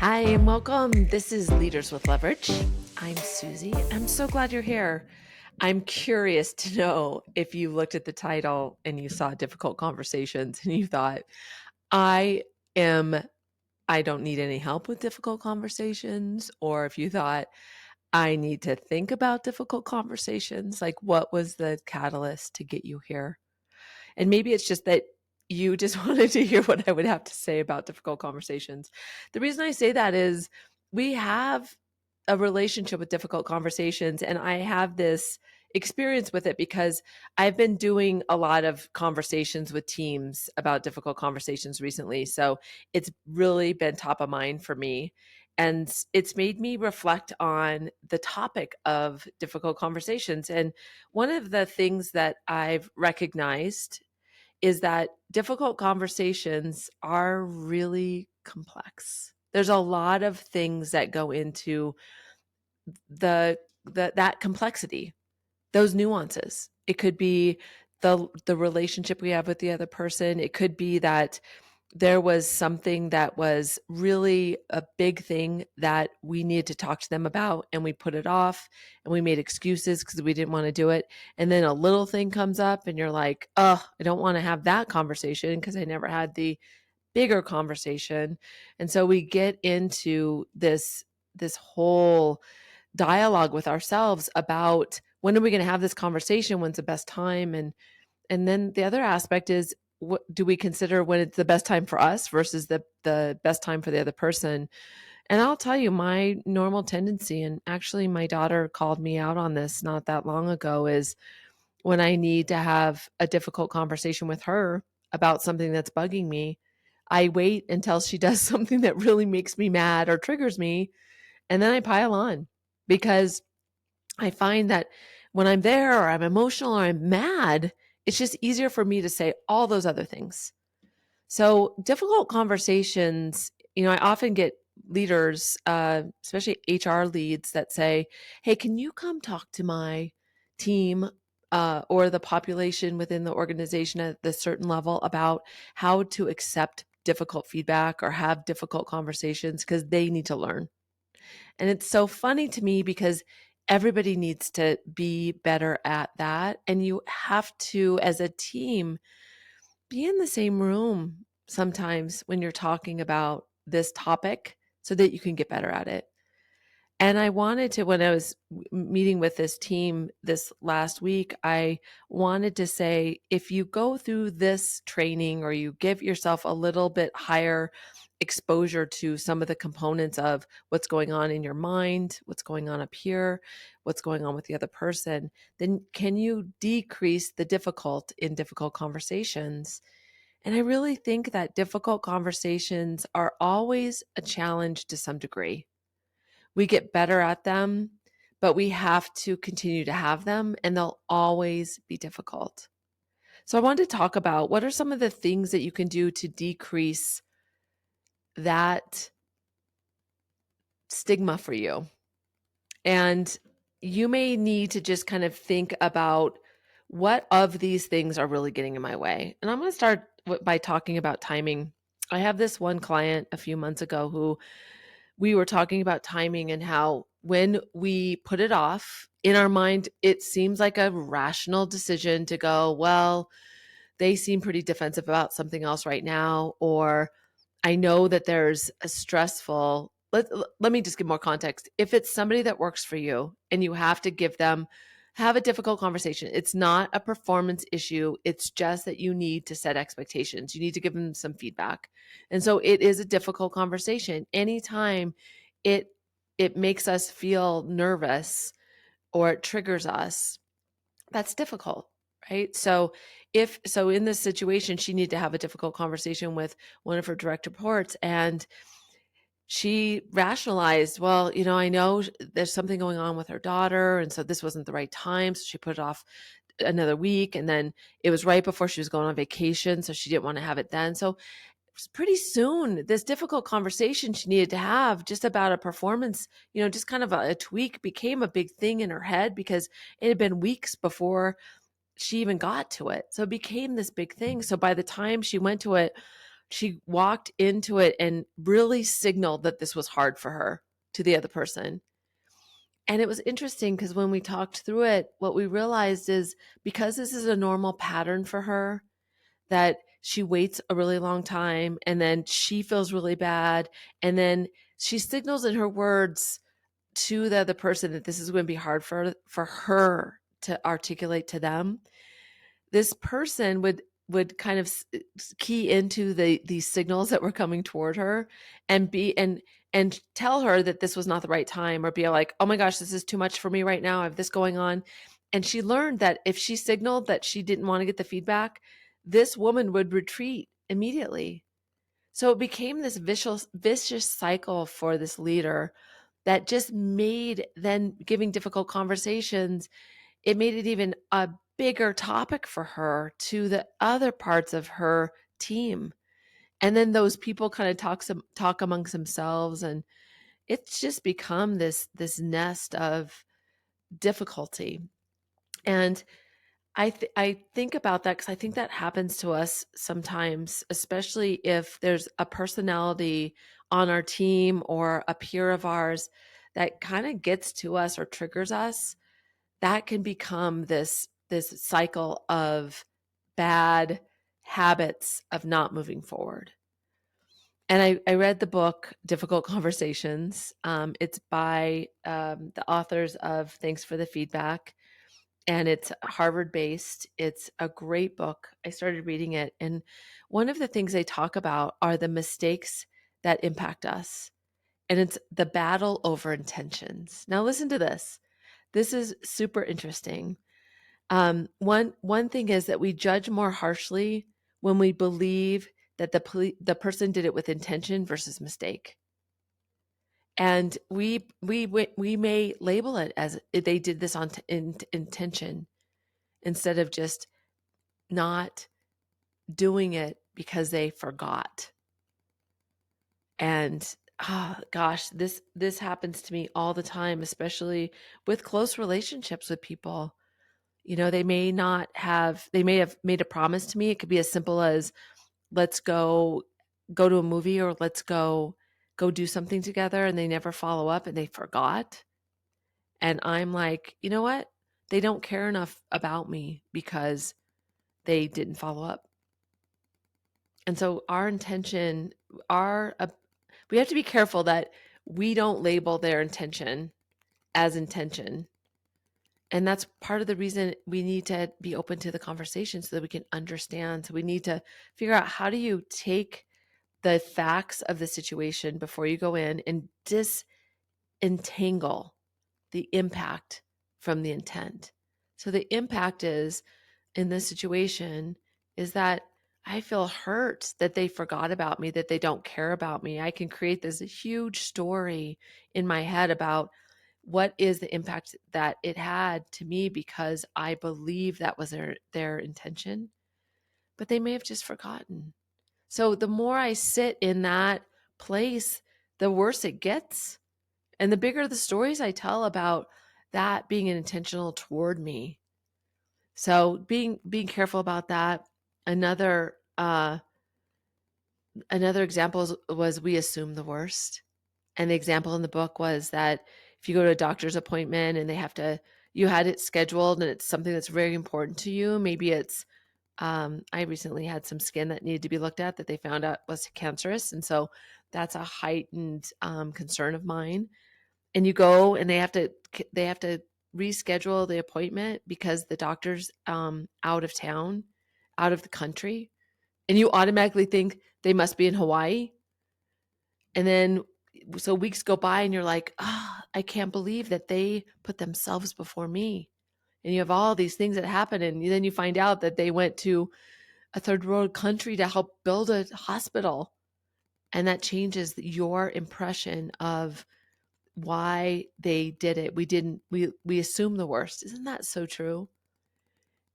Hi and welcome. This is Leaders with Leverage. I'm Susie. I'm so glad you're here. I'm curious to know if you looked at the title and you saw difficult conversations and you thought, I am, I don't need any help with difficult conversations, or if you thought, I need to think about difficult conversations. Like, what was the catalyst to get you here? And maybe it's just that you just wanted to hear what I would have to say about difficult conversations. The reason I say that is we have a relationship with difficult conversations, and I have this experience with it because I've been doing a lot of conversations with teams about difficult conversations recently. So it's really been top of mind for me. And it's made me reflect on the topic of difficult conversations. And one of the things that I've recognized is that difficult conversations are really complex. There's a lot of things that go into that complexity, those nuances. It could be the relationship we have with the other person. It could be that there was something that was really a big thing that we needed to talk to them about, and we put it off and we made excuses because we didn't want to do it. And then a little thing comes up and you're like, oh, I don't want to have that conversation because I never had the bigger conversation. And so we get into this whole dialogue with ourselves about when are we going to have this conversation, when's the best time. And then the other aspect is, what do we consider when it's the best time for us versus the best time for the other person? And I'll tell you, my normal tendency, and actually my daughter called me out on this not that long ago, is when I need to have a difficult conversation with her about something that's bugging me, I wait until she does something that really makes me mad or triggers me, and then I pile on, because I find that when I'm there or I'm emotional or I'm mad, it's just easier for me to say all those other things. So difficult conversations, I often get leaders, especially HR leads, that say, hey, can you come talk to my team or the population within the organization at a certain level about how to accept difficult feedback or have difficult conversations, because they need to learn. And it's so funny to me because everybody needs to be better at that. And you have to, as a team, be in the same room sometimes when you're talking about this topic so that you can get better at it. And I wanted to, when I was meeting with this team this last week, I wanted to say, if you go through this training or you give yourself a little bit higher exposure to some of the components of what's going on in your mind, what's going on up here, what's going on with the other person, then can you decrease the difficult conversations? And I really think that difficult conversations are always a challenge to some degree. We get better at them, but we have to continue to have them, and they'll always be difficult. So I wanted to talk about what are some of the things that you can do to decrease that stigma for you. And you may need to just kind of think about what of these things are really getting in my way. And I'm going to start by talking about timing. I have this one client a few months ago who we were talking about timing and how when we put it off in our mind, it seems like a rational decision to go, well, they seem pretty defensive about something else right now, or I know that there's a stressful, let me just give more context. If it's somebody that works for you and you have to have a difficult conversation, it's not a performance issue. It's just that you need to set expectations. You need to give them some feedback. And so it is a difficult conversation. Anytime it it makes us feel nervous or it triggers us, that's difficult, right? So in this situation, she needed to have a difficult conversation with one of her direct reports, and she rationalized, well, I know there's something going on with her daughter, and so this wasn't the right time, so she put it off another week, and then it was right before she was going on vacation, so she didn't want to have it then. So pretty soon, this difficult conversation she needed to have just about a performance, just kind of a tweak, became a big thing in her head because it had been weeks before she even got to it. So it became this big thing. So by the time she went to it, She walked into it and really signaled that this was hard for her to the other person. And it was interesting because when we talked through it, what we realized is because this is a normal pattern for her, that she waits a really long time and then she feels really bad. And then she signals in her words to the other person that this is going to be hard for her to articulate to them. This person would kind of key into these signals that were coming toward her and and tell her that this was not the right time, or be like, oh my gosh, this is too much for me right now, I have this going on. And she learned that if she signaled that she didn't want to get the feedback, this woman would retreat immediately. So it became this vicious cycle for this leader that just made then giving difficult conversations, it made it even a bigger topic for her to the other parts of her team. And then those people kind of talk amongst themselves, and it's just become this nest of difficulty. And I think about that because I think that happens to us sometimes, especially if there's a personality on our team or a peer of ours that kind of gets to us or triggers us. That can become this cycle of bad habits of not moving forward. And I read the book Difficult Conversations. It's by the authors of Thanks for the Feedback, and it's Harvard based. It's a great book. I started reading it, and one of the things they talk about are the mistakes that impact us, and it's the battle over intentions. Now listen to this. This is super interesting. One thing is that we judge more harshly when we believe that the person did it with intention versus mistake, and we may label it as they did this on intention, instead of just not doing it because they forgot. And gosh, this happens to me all the time, especially with close relationships with people. You know, they may have made a promise to me. It could be as simple as, let's go to a movie, or let's go do something together, and they never follow up and they forgot. And I'm like, you know what? They don't care enough about me because they didn't follow up. And so our intention, we have to be careful that we don't label their intention as intention. And that's part of the reason we need to be open to the conversation so that we can understand. So we need to figure out, how do you take the facts of the situation before you go in and disentangle the impact from the intent. So the impact is, in this situation, is that I feel hurt that they forgot about me, that they don't care about me. I can create this huge story in my head about what is the impact that it had to me because I believe that was their intention, but they may have just forgotten. So the more I sit in that place, the worse it gets. And the bigger the stories I tell about that being intentional toward me. So being careful about that. Another another example was we assume the worst. And the example in the book was that if you go to a doctor's appointment and you had it scheduled and it's something that's very important to you, maybe it's, I recently had some skin that needed to be looked at that they found out was cancerous. And so that's a heightened concern of mine. And you go and they have to reschedule the appointment because the doctor's out of town, out of the country, and you automatically think they must be in Hawaii. And then so weeks go by and you're like, I can't believe that they put themselves before me. And you have all these things that happen, and then you find out that they went to a third world country to help build a hospital, and that changes your impression of why they did it. We assume the worst. Isn't that so true?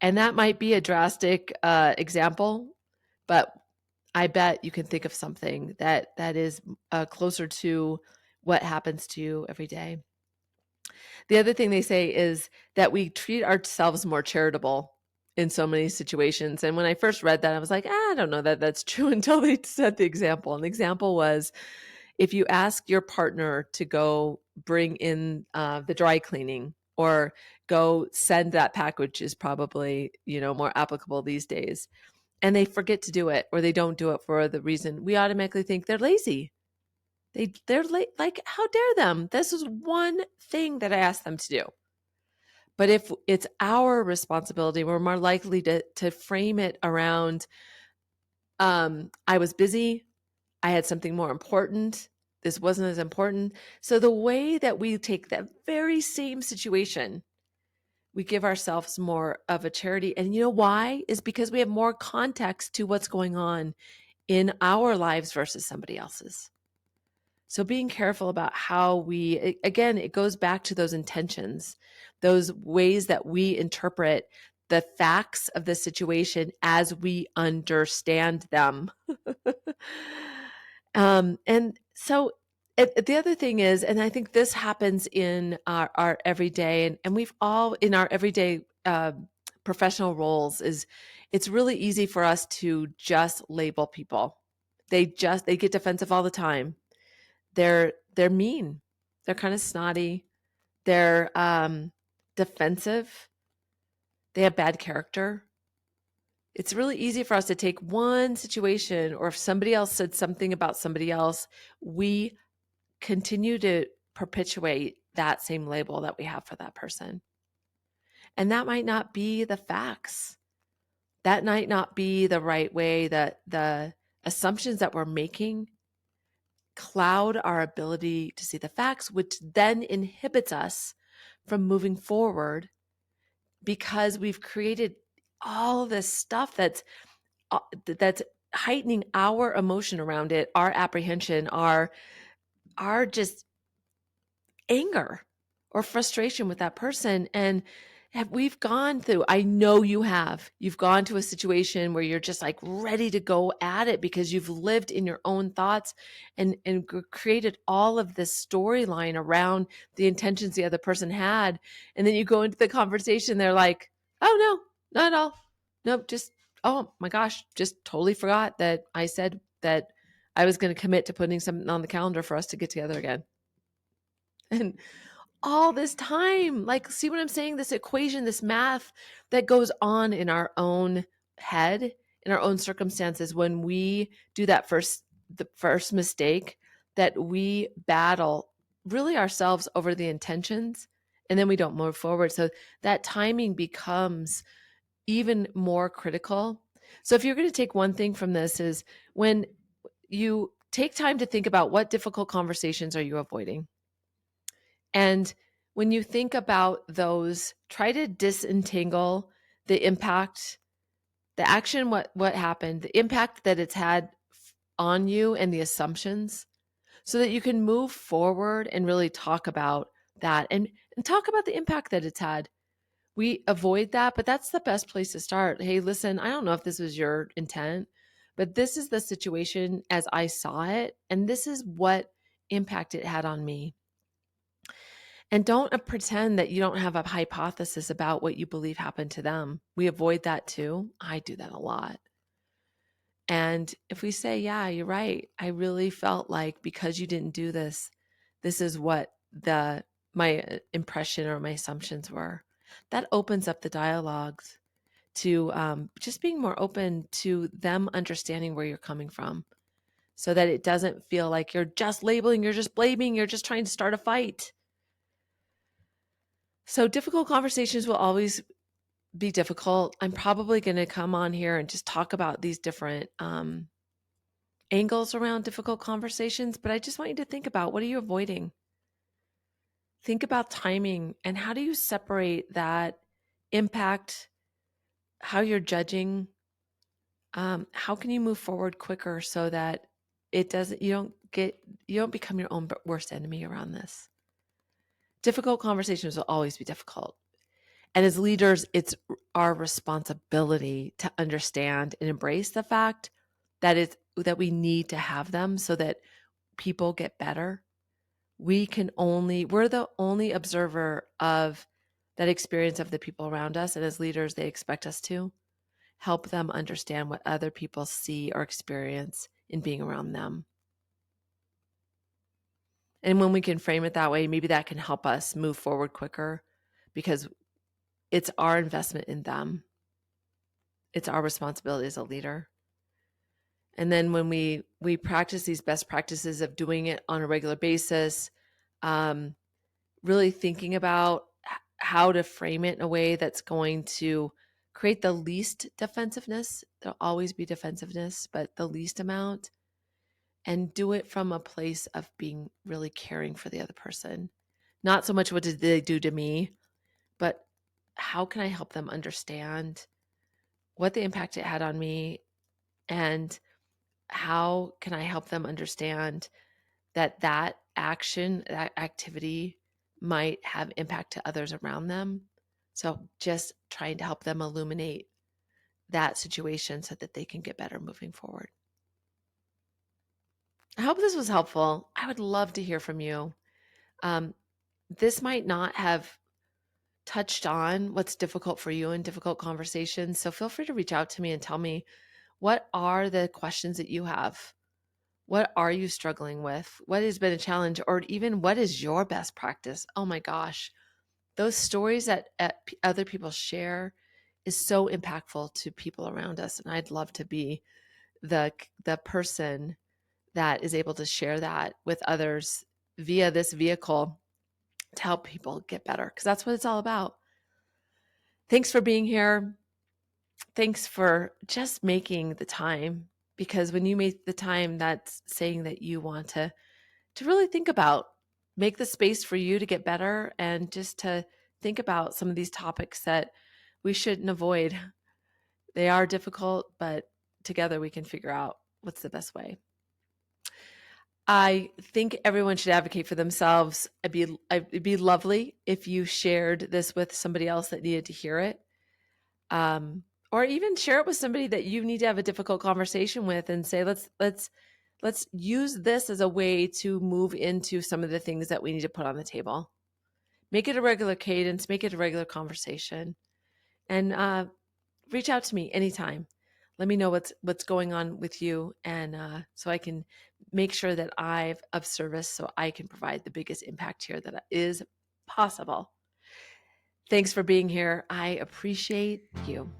And that might be a drastic example, but I bet you can think of something that is closer to what happens to you every day. The other thing they say is that we treat ourselves more charitable. in so many situations. And when I first read that, I was like, I don't know that that's true until they said the example. And the example was if you ask your partner to go bring in the dry cleaning or go send that package is probably, more applicable these days. And they forget to do it or they don't do it for the reason we automatically think they're lazy. They're like, how dare them? This is one thing that I asked them to do. But if it's our responsibility, we're more likely to frame it around, I was busy, I had something more important, this wasn't as important. So the way that we take that very same situation, we give ourselves more of a charity. And you know why? Is because we have more context to what's going on in our lives versus somebody else's. So being careful about how again, it goes back to those intentions, those ways that we interpret the facts of the situation as we understand them. And so the other thing is, and I think this happens in our everyday, and we've all in our everyday professional roles, is it's really easy for us to just label people. They get defensive all the time. They're mean. They're kind of snotty. They're defensive. They have bad character. It's really easy for us to take one situation, or if somebody else said something about somebody else, we continue to perpetuate that same label that we have for that person. And that might not be the facts. That might not be the right way, that the assumptions that we're making cloud our ability to see the facts, which then inhibits us from moving forward because we've created all this stuff that's heightening our emotion around it, our apprehension, our just anger or frustration with that person. And we've gone through, I know you've gone to a situation where you're just like ready to go at it because you've lived in your own thoughts and created all of this storyline around the intentions the other person had. And then you go into the conversation, they're like, oh no, not at all. Nope, just, oh my gosh, just totally forgot that I said that I was going to commit to putting something on the calendar for us to get together again. And all this time, like, see what I'm saying? This equation, this math that goes on in our own head, in our own circumstances, when we do the first mistake, that we battle really ourselves over the intentions, and then we don't move forward. So that timing becomes even more critical. So if you're going to take one thing from this, is when you take time to think about what difficult conversations are you avoiding. And when you think about those, try to disentangle the impact, the action, what happened, the impact that it's had on you, and the assumptions, so that you can move forward and really talk about that and talk about the impact that it's had. We avoid that, but that's the best place to start. Hey, listen, I don't know if this was your intent, but this is the situation as I saw it, and this is what impact it had on me. And don't pretend that you don't have a hypothesis about what you believe happened to them. We avoid that too. I do that a lot. And if we say, yeah, you're right, I really felt like because you didn't do this, this is what my impression or my assumptions were. That opens up the dialogues to just being more open to them understanding where you're coming from, so that it doesn't feel like you're just labeling, you're just blaming, you're just trying to start a fight. So difficult conversations will always be difficult. I'm probably going to come on here and just talk about these different angles around difficult conversations, but I just want you to think about, what are you avoiding? Think about timing, and how do you separate that impact, how you're judging, how can you move forward quicker so that you don't become your own worst enemy around this. Difficult conversations will always be difficult. And as leaders, it's our responsibility to understand and embrace the fact that we need to have them so that people get better. We're the only observer of that experience of the people around us. And as leaders, they expect us to help them understand what other people see or experience in being around them. And when we can frame it that way, maybe that can help us move forward quicker because it's our investment in them. It's our responsibility as a leader. And then when we practice these best practices of doing it on a regular basis, really thinking about how to frame it in a way that's going to create the least defensiveness. There'll always be defensiveness, but the least amount, and do it from a place of being really caring for the other person. Not so much what did they do to me, but how can I help them understand what the impact it had on me, and how can I help them understand that that action, that activity might have impact to others around them. So just trying to help them illuminate that situation so that they can get better moving forward. I hope this was helpful. I would love to hear from you. This might not have touched on what's difficult for you in difficult conversations. So feel free to reach out to me and tell me, what are the questions that you have? What are you struggling with? What has been a challenge? Or even what is your best practice? Oh my gosh, those stories that other people share is so impactful to people around us. And I'd love to be the person that is able to share that with others via this vehicle to help people get better, because that's what it's all about. Thanks for being here. Thanks for just making the time, because when you make the time, that's saying that you want to really think about, make the space for you to get better, and just to think about some of these topics that we shouldn't avoid. They are difficult, but together we can figure out what's the best way. I think everyone should advocate for themselves. It'd be lovely if you shared this with somebody else that needed to hear it. Or even share it with somebody that you need to have a difficult conversation with, and say, let's use this as a way to move into some of the things that we need to put on the table. Make it a regular cadence, make it a regular conversation, and reach out to me anytime. Let me know what's going on with you, and so I can make sure that I'm of service, so I can provide the biggest impact here that is possible. Thanks for being here. I appreciate you.